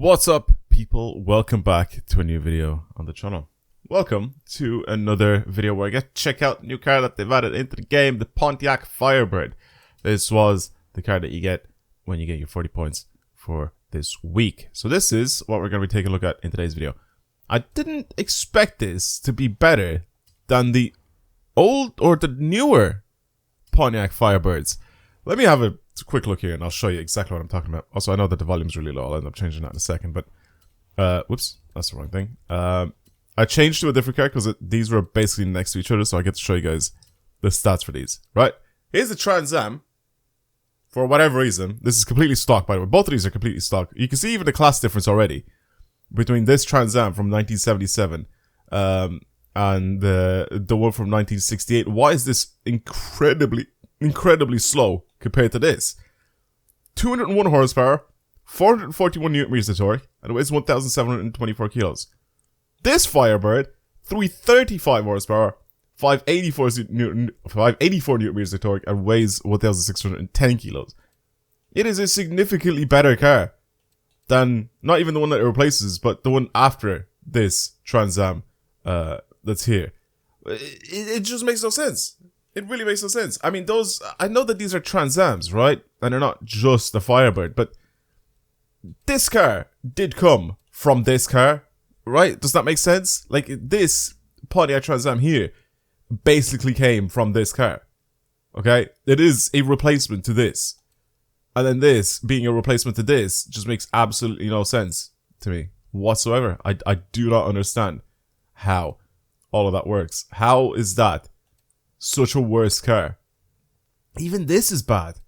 What's up, people? Welcome back to a new video on the channel. Welcome to another video where I get to check out a new car that they've added into the game, the Pontiac Firebird. This was the car that you get when you get your 40 points for this week. So this is what we're going to be taking a look at in today's video. I didn't expect this to be better than the old or the newer Pontiac Firebirds. Let me have a quick look here and I'll show you exactly what I'm talking about. Also, I know that the volume's really low. I'll end up changing that in a second, but whoops, that's the wrong thing. I changed to a different car because these were basically next to each other, so I get to show you guys the stats for these. Right, here's the Trans Am. For whatever reason, this is completely stock, by the way. Both of these are completely stock. You can see even the class difference already between this Trans Am from 1977 and the one from 1968. Why is this incredibly slow compared to this? 201 horsepower, 441 newton meters of torque, and it weighs 1,724 kilos. This Firebird, 335 horsepower, 584 newton meters of torque, and weighs 1,610 kilos. It is a significantly better car than not even the one that it replaces, but the one after this Trans Am that's here. It just makes no sense. It really makes no sense. I mean, I know that these are Trans Ams, right? And they're not just the Firebird, but this car did come from this car, right? Does that make sense? Like, this Pontiac Trans Am here basically came from this car, okay? It is a replacement to this. And then this being a replacement to this just makes absolutely no sense to me whatsoever. I do not understand how all of that works. How is that such a worse car? Even this is bad.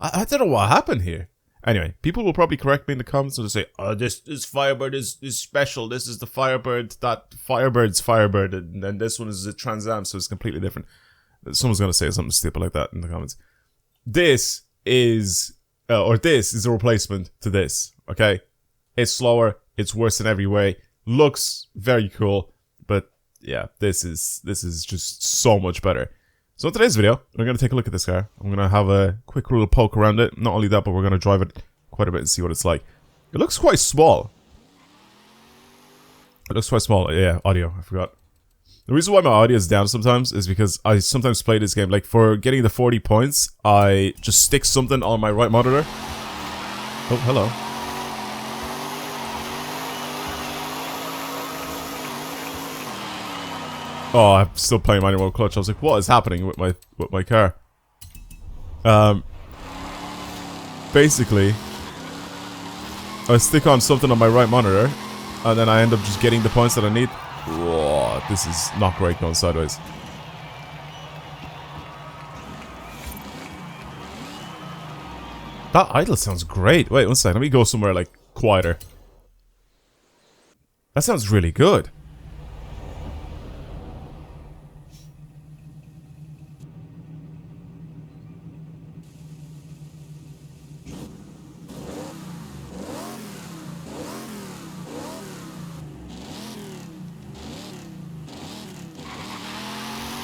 I don't know what happened here. Anyway, people will probably correct me in the comments and say, oh, this Firebird is special. This is the Firebird, that Firebird's Firebird, and this one is a Trans Am, so it's completely different. Someone's going to say something stupid like that in the comments. This is a replacement to this, okay? It's slower, it's worse in every way, looks very cool, but yeah, this is just so much better. So in today's video, we're going to take a look at this car. I'm going to have a quick little poke around it. Not only that, but we're going to drive it quite a bit and see what it's like. It looks quite small. Yeah, audio, I forgot. The reason why my audio is down sometimes is because I sometimes play this game. Like, for getting the 40 points, I just stick something on my right monitor. Oh, hello. Oh, I'm still playing manual clutch. I was like, what is happening with my car? Basically, I stick on something on my right monitor, and then I end up just getting the points that I need. Whoa, this is not great going sideways. That idle sounds great. Wait, one second. Let me go somewhere, like, quieter. That sounds really good.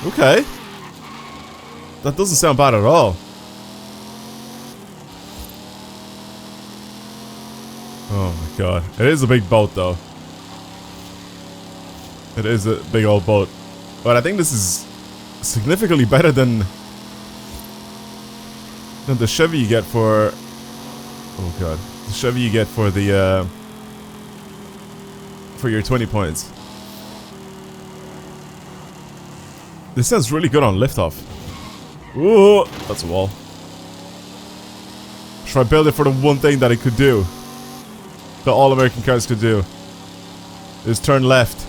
Okay. That doesn't sound bad at all. Oh my god. It is a big boat though. It is a big old boat. But I think this is significantly better than the Chevy you get for... Oh god. The Chevy you get for the for your 20 points. This sounds really good on liftoff. Ooh, that's a wall. Should I build it for the one thing that it could do? That all American cars could do. Is turn left.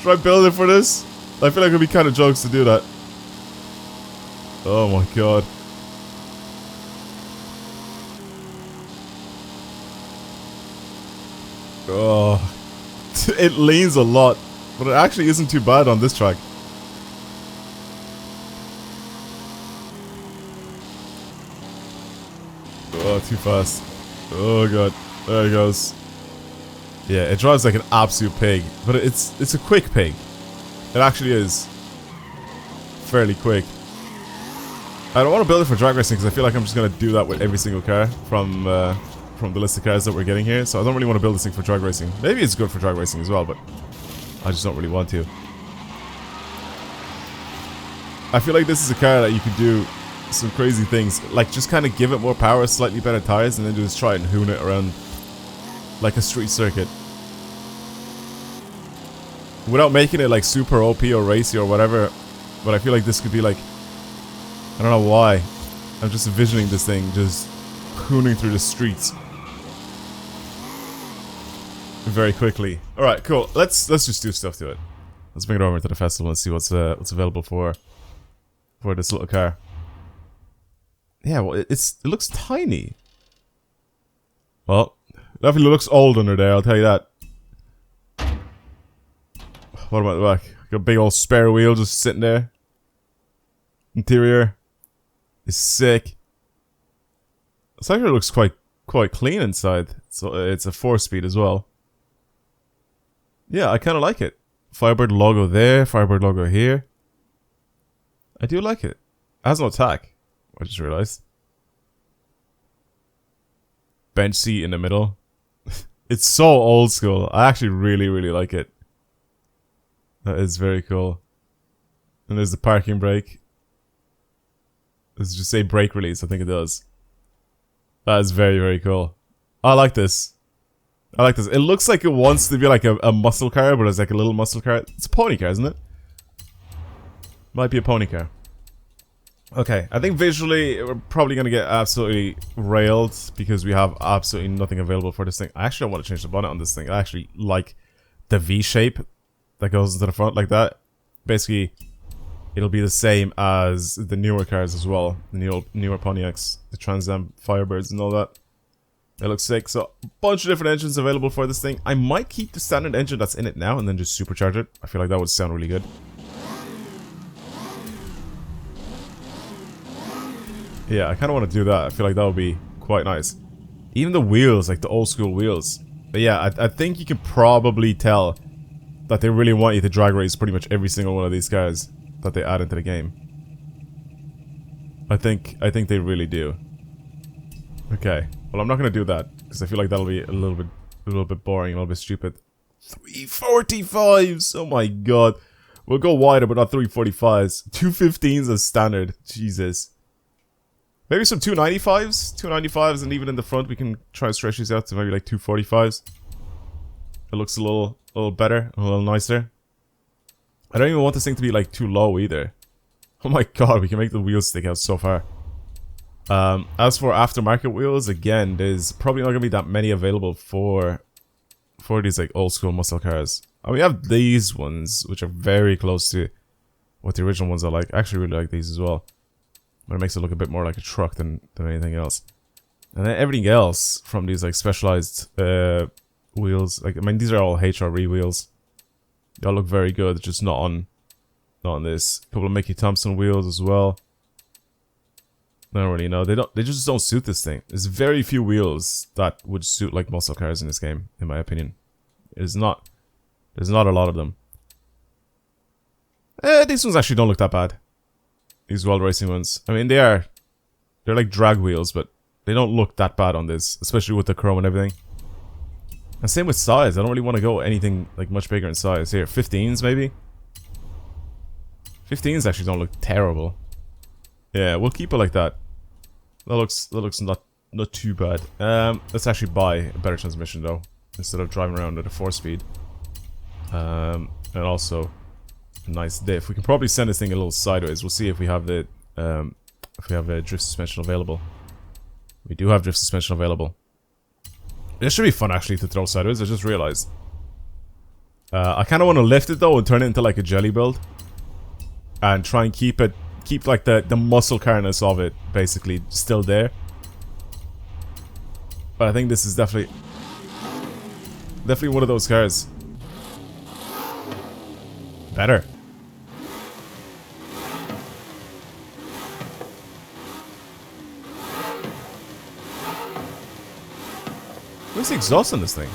Should I build it for this? I feel like it would be kind of jokes to do that. Oh my god. Oh. It leans a lot. But it actually isn't too bad on this track. Oh, too fast. Oh god. There it goes. Yeah, it drives like an absolute pig. But it's a quick pig. It actually is. Fairly quick. I don't want to build it for drag racing because I feel like I'm just going to do that with every single car from from the list of cars that we're getting here, so I don't really want to build this thing for drag racing. Maybe it's good for drag racing as well, but I just don't really want to. I feel like this is a car that you could do some crazy things, like just kind of give it more power, slightly better tires, and then just try and hoon it around like a street circuit. Without making it like super OP or racy or whatever, but I feel like this could be like, I don't know why, I'm just envisioning this thing just hooning through the streets very quickly. Alright, cool. Let's just do stuff to it. Let's bring it over to the festival and see what's available for this little car. Yeah, well, it looks tiny. Well, definitely looks old under there, I'll tell you that. What about the back? Got a big old spare wheel just sitting there. Interior is sick. This actually looks quite clean inside. So it's a 4-speed as well. Yeah, I kind of like it. Firebird logo there, Firebird logo here. I do like it. It has no attack, I just realized. Bench seat in the middle. It's so old school. I actually really, really like it. That is very cool. And there's the parking brake. Does it just say brake release? I think it does. That is very, very cool. I like this. I like this. It looks like it wants to be like a muscle car, but it's like a little muscle car. It's a pony car, isn't it? Might be a pony car. Okay, I think visually we're probably going to get absolutely railed because we have absolutely nothing available for this thing. I actually don't want to change the bonnet on this thing. I actually like the V shape that goes into the front like that. Basically, it'll be the same as the newer cars as well. The newer Pontiacs, the Trans Am Firebirds and all that. They look sick. So, a bunch of different engines available for this thing. I might keep the standard engine that's in it now and then just supercharge it. I feel like that would sound really good. Yeah, I kind of want to do that. I feel like that would be quite nice. Even the wheels, like the old school wheels. But yeah, I think you can probably tell that they really want you to drag race pretty much every single one of these cars that they add into the game. I think they really do. Okay, well I'm not gonna do that because I feel like that'll be a little bit boring, a little bit stupid. 345s! Oh my god. We'll go wider, but not 345s. 215s as standard. Jesus. Maybe some 295s? 295s, and even in the front we can try and stretch these out to maybe like 245s. It looks a little better, a little nicer. I don't even want this thing to be like too low either. Oh my god, we can make the wheels stick out so far. As for aftermarket wheels, again, there's probably not gonna be that many available for these like old school muscle cars. We have these ones, which are very close to what the original ones are like. I actually really like these as well. But it makes it look a bit more like a truck than anything else. And then everything else from these like specialized wheels, like I mean these are all HRE wheels. They all look very good, just not on this. A couple of Mickey Thompson wheels as well. I don't really know. They just don't suit this thing. There's very few wheels that would suit like muscle cars in this game, in my opinion. There's not a lot of them. These ones actually don't look that bad. These World Racing ones. I mean, they're like drag wheels, but they don't look that bad on this, especially with the chrome and everything. And same with size. I don't really want to go anything like much bigger in size. Here, 15s maybe. 15s actually don't look terrible. Yeah, we'll keep it like that. That looks not too bad. Let's actually buy a better transmission though, instead of driving around at a 4-speed. And also a nice diff. We can probably send this thing a little sideways. We'll see if we have the drift suspension available. We do have drift suspension available. This should be fun actually to throw sideways. I just realized. I kind of want to lift it though and turn it into like a jelly build, and try and keep like the muscle carness of it basically still there. But I think this is definitely one of those cars. Better. Where's the exhaust on this thing?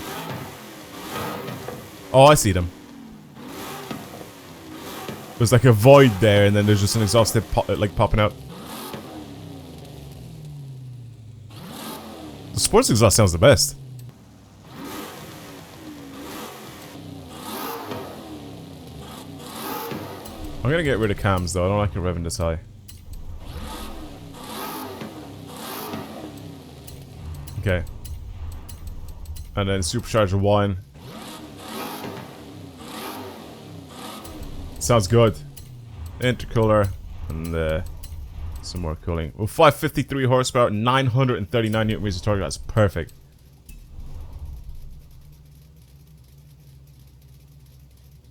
Oh, I see them. There's like a void there, and then there's just an exhaust tip like popping out. The sports exhaust sounds the best. I'm gonna get rid of cams though, I don't like it revving this high. Okay. And then supercharger 1. Sounds good. Intercooler. And some more cooling. Well, 553 horsepower, 939 newton meters of torque. That's perfect.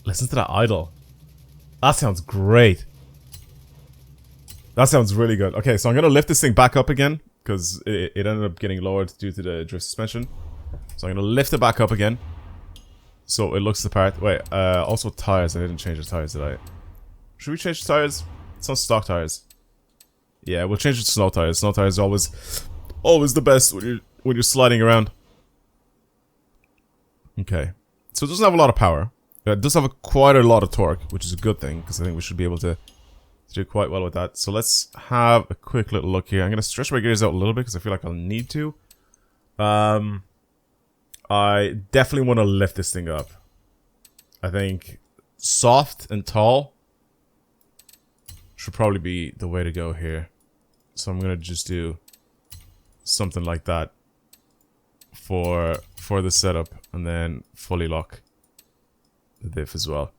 Listen to that idle. That sounds great. That sounds really good. Okay, so I'm gonna lift this thing back up again because it ended up getting lowered due to the drift suspension. So I'm gonna lift it back up again so it looks the part. Wait, also tires. I didn't change the tires, did I? Should we change the tires? It's not stock tires. Yeah, we'll change it to snow tires. Snow tires are always the best when you're sliding around. Okay, so it doesn't have a lot of power. It does have quite a lot of torque, which is a good thing because I think we should be able to do quite well with that. So let's have a quick little look here. I'm gonna stretch my gears out a little bit because I feel like I'll need to. I definitely want to lift this thing up. I think soft and tall should probably be the way to go here. So I'm gonna just do something like that for the setup, and then fully lock the diff as well,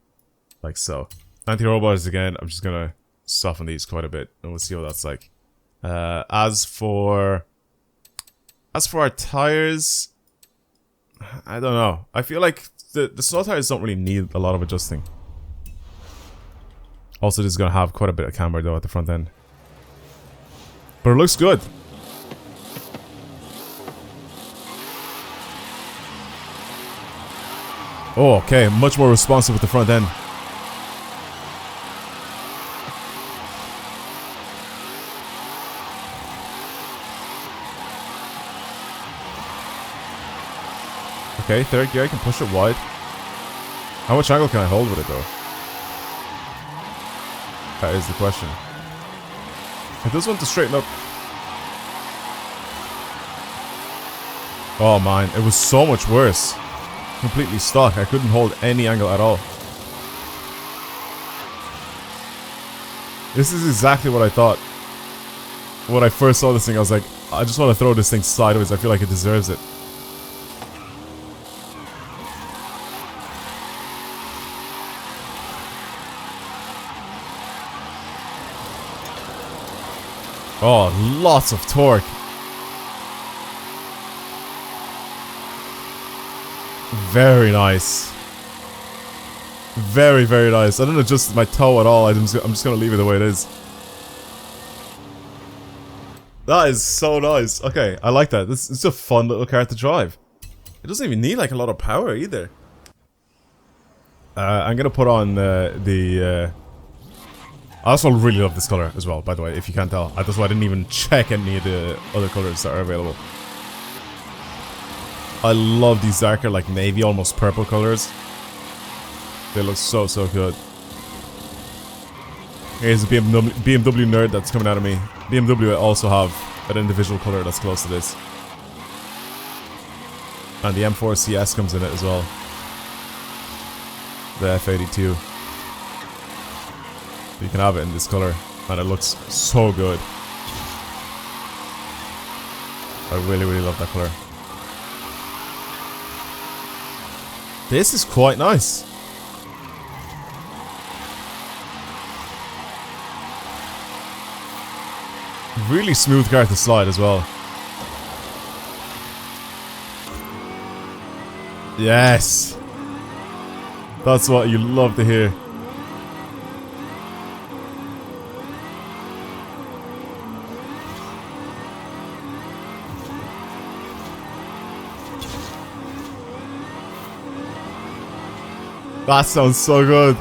like so. Anti-robots again. I'm just gonna soften these quite a bit, and we'll see what that's like. As for our tires, I don't know. I feel like the snow tires don't really need a lot of adjusting. Also, this is gonna have quite a bit of camber though at the front end, but it looks good. Oh, okay, much more responsive with the front end. Okay, third gear, I can push it wide. How much angle can I hold with it though? That is the question. It does want to straighten up. Oh man, it was so much worse. Completely stuck. I couldn't hold any angle at all. This is exactly what I thought. When I first saw this thing, I was like, I just want to throw this thing sideways. I feel like it deserves it. Oh, lots of torque. Very nice. Very, very nice. I didn't adjust my toe at all. I'm just gonna leave it the way it is. That is so nice. Okay, I like that. This is a fun little car to drive. It doesn't even need like a lot of power either. I'm gonna put on I also really love this color as well, by the way, if you can't tell. That's why I didn't even check any of the other colors that are available. I love these darker, like navy, almost purple colors. They look so, so good. Here's a BMW nerd that's coming out of me. BMW also have an individual color that's close to this. And the M4 CS comes in it as well. The F82. You can have it in this color, and it looks so good. I really, really love that color. This is quite nice. Really smooth car to slide as well. Yes! That's what you love to hear. That sounds so good.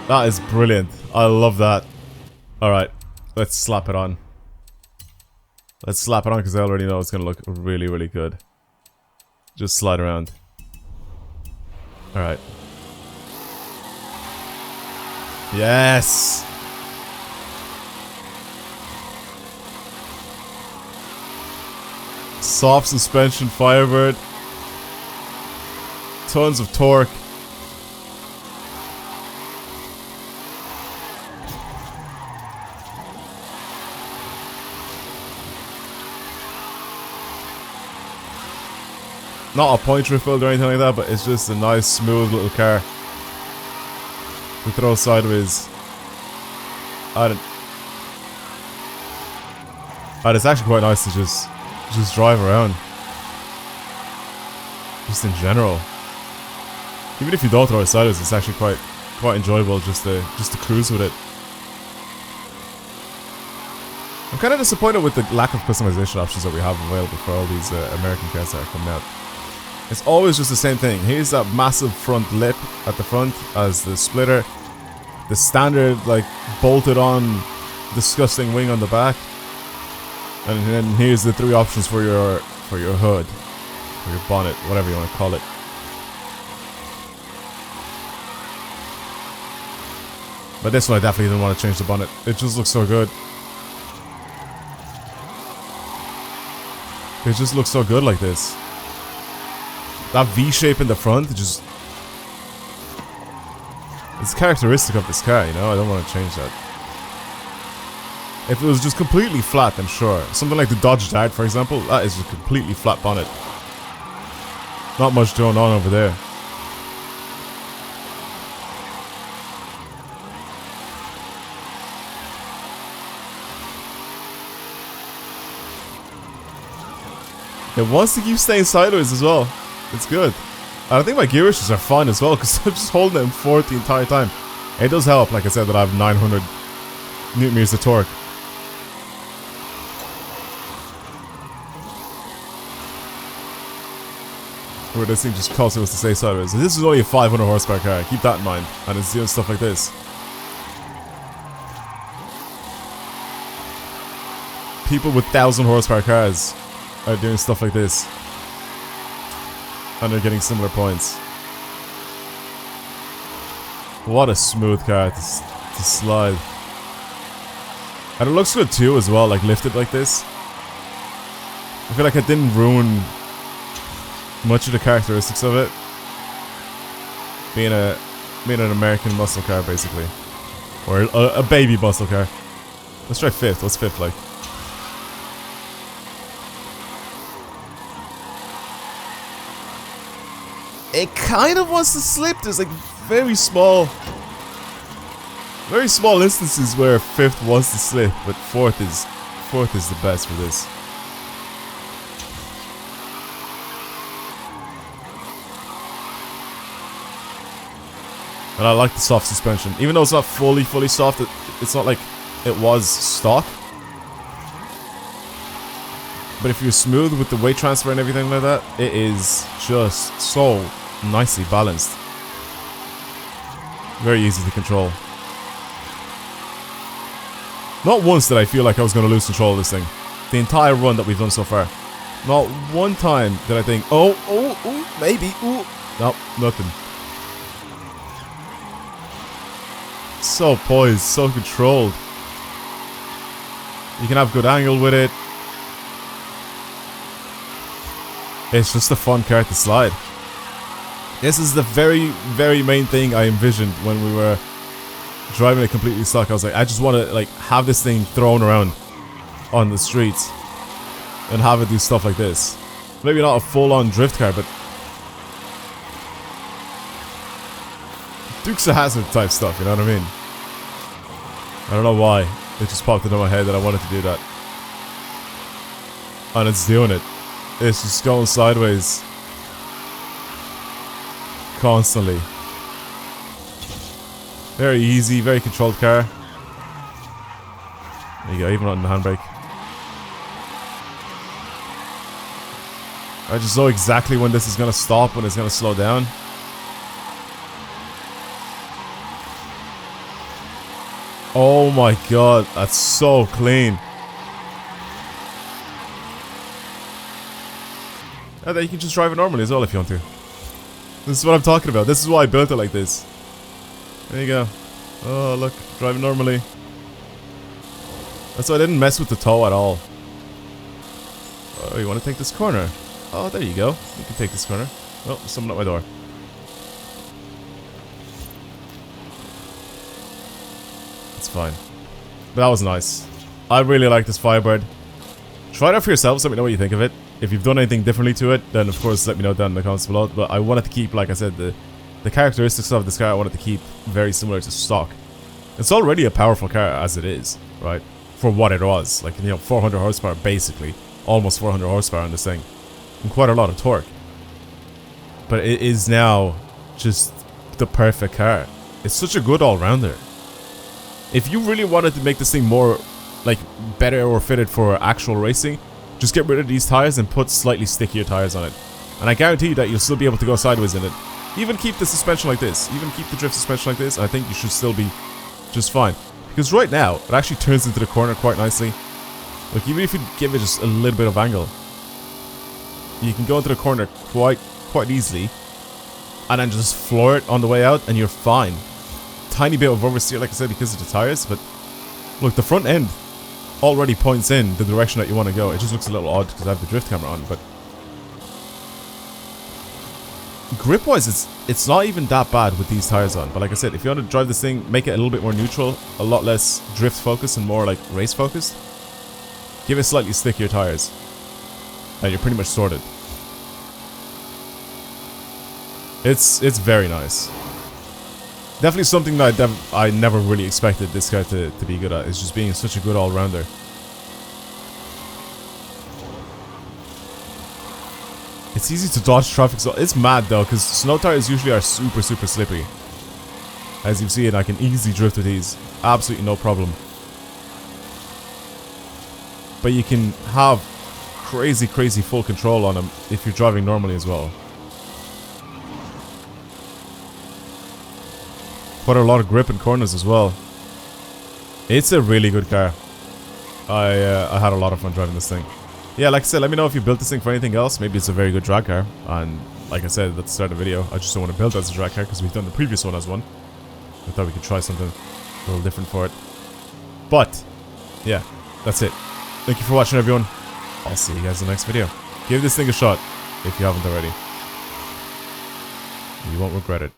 That is brilliant. I love that. Alright, let's slap it on. Let's slap it on because I already know it's going to look really, really good. Just slide around. Alright. Yes! Soft suspension Firebird. Tons of torque. Not a point filled or anything like that, but it's just a nice, smooth little car to throw sideways. And it's actually quite nice to just drive around. Just in general. Even if you don't throw it sideways, it's actually quite enjoyable just to cruise with it. I'm kind of disappointed with the lack of customization options that we have available for all these American cars that are coming out. It's always just the same thing. Here's that massive front lip at the front as the splitter. The standard, like, bolted on disgusting wing on the back. And then here's the 3 options for your hood. Or your bonnet, whatever you want to call it. But this one I definitely didn't want to change the bonnet. It just looks so good. It just looks so good like this. That V shape in the front, it's characteristic of this car, you know? I don't want to change that. If it was just completely flat, then sure. Something like the Dodge Dart, for example, that is just completely flat bonnet. Not much going on over there. It wants to keep staying sideways as well. It's good. And I think my gear issues are fine as well because I'm just holding them forward the entire time. It does help, like I said, that I have 900 Newton meters of torque. Where this thing just causes us to stay sideways. This is only a 500 horsepower car, keep that in mind. And it's doing stuff like this. People with 1,000 horsepower cars are doing stuff like this. And they're getting similar points. What a smooth car to slide. And it looks good too as well, like lifted like this. I feel like I didn't ruin much of the characteristics of it. Being an American muscle car basically. Or a baby muscle car. Let's try 5th, what's 5th like? It kind of wants to slip. There's like very small instances where 5th wants to slip, but 4th is the best for this. And I like the soft suspension, even though it's not fully soft. It's not like it was stock. But if you're smooth with the weight transfer and everything like that, it is just so nicely balanced. Very easy to control. Not once did I feel like I was going to lose control of this thing. The entire run that we've done so far. Not one time did I think, oh, maybe, nope, nothing. So poised, so controlled. You can have good angle with it. It's just a fun car to slide. This is the very, very main thing I envisioned when we were driving it completely stock. I was like, I just want to like have this thing thrown around on the streets and have it do stuff like this. Maybe not a full-on drift car, but Dukes of Hazzard type stuff, you know what I mean? I don't know why. It just popped into my head that I wanted to do that. And it's doing it. It's just going sideways. Constantly. Very easy, very controlled car. There you go, even on the handbrake. I just know exactly when this is going to stop, when it's going to slow down. Oh my god, that's so clean. And then you can just drive it normally as well if you want to. This is what I'm talking about. This is why I built it like this. There you go. Oh, look. Driving normally. That's why I didn't mess with the toe at all. Oh, you want to take this corner? Oh, there you go. You can take this corner. Oh, there's someone at my door. It's fine. But that was nice. I really like this Firebird. Try it out for yourselves. Let me know what you think of it. If you've done anything differently to it, then of course let me know down in the comments below. But I wanted to keep, like I said, the characteristics of this car I wanted to keep very similar to stock. It's already a powerful car as it is, right? For what it was. Like, you know, 400 horsepower basically. Almost 400 horsepower on this thing. And quite a lot of torque. But it is now just the perfect car. It's such a good all-rounder. If you really wanted to make this thing more, like, better or fitted for actual racing, just get rid of these tires and put slightly stickier tires on it. And I guarantee you that you'll still be able to go sideways in it. Even keep the suspension like this. Even keep the drift suspension like this. I think you should still be just fine. Because right now, it actually turns into the corner quite nicely. Like, even if you give it just a little bit of angle, you can go into the corner quite easily. And then just floor it on the way out and you're fine. Tiny bit of oversteer, like I said, because of the tires. But look, the front end already points in the direction that you want to go. It just looks a little odd because I have the drift camera on, but grip wise it's not even that bad with these tires on. But like I said, if you want to drive this thing, make it a little bit more neutral, a lot less drift focused and more like race focused, give it slightly stickier tires and you're pretty much sorted. It's very nice. Definitely something that I never really expected this guy to be good at, is just being such a good all-rounder. It's easy to dodge traffic, so it's mad though, because snow tires usually are super slippery. As you see, I can easily drift with these, absolutely no problem. But you can have crazy full control on them if you're driving normally as well. Quite a lot of grip in corners as well. It's a really good car. I had a lot of fun driving this thing. Yeah, like I said, let me know if you built this thing for anything else. Maybe it's a very good drag car. And like I said at the start of the video, I just don't want to build it as a drag car because we've done the previous one as one. I thought we could try something a little different for it. But, yeah, that's it. Thank you for watching, everyone. I'll see you guys in the next video. Give this thing a shot if you haven't already. You won't regret it.